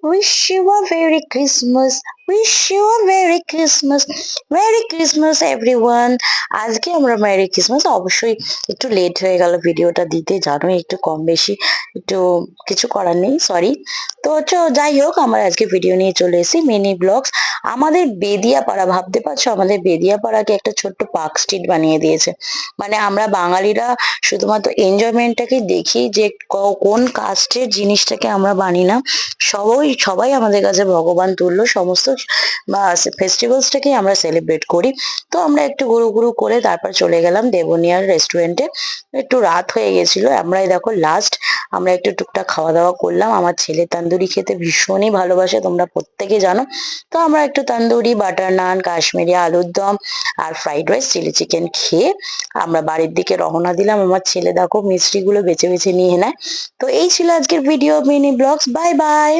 Wish you a Merry Christmas. Wish you a Merry Christmas. Merry Christmas everyone. আজকে আমরা merry Christmas অবশ্যই একটু late হয়ে গেল ভিডিওটা দিতে, জানোই একটু কম বেশি একটু কিছু করার নেই, সরি। তো যাই হোক, আমরা আজকে ভিডিও নিয়ে চলে এসেছি মিনি ব্লগস। আমাদের বেদিয়াপাড়া, ভাবতে পারছো আমাদের বেদিয়াপাড়াকে একটা ছোট্ট পার্ক স্ট্রিট বানিয়ে দিয়েছে। মানে আমরা বাঙালিরা শুধুমাত্র এনজয়মেন্টটাকে দেখি যে কোন কাস্টের জিনিসটাকে আমরা বানি না, সবাই সবাই আমাদের কাছে ভগবান তুল্য। সমস্ত ফেস্টিভ্যালসটাকে আমরা সেলিব্রেট করি। তো আমরা একটু ঘুরু ঘুরু করে তারপর চলে গেলাম দেবনিয়ার রেস্টুরেন্টে। একটু রাত হয়ে গেছিল, আমরাই দেখো লাস্ট আমরা একটু টুকটাক খাওয়া দাওয়া করলাম। আমার ছেলে তান্দুরি খেতে ভীষণই ভালোবাসে, তোমরা প্রত্যেকে জানো। তো আমরা একটু তান্দুরি, বাটার নান, কাশ্মীরি আলুর দম আর ফ্রাইড রাইস, চিলি চিকেন খেয়ে আমরা বাড়ির দিকে রওনা দিলাম। আমার ছেলে দেখো মিষ্টিগুলো বেছে বেছে নিয়ে নেয়। তো এই ছিল আজকের video mini vlogs. Bye by.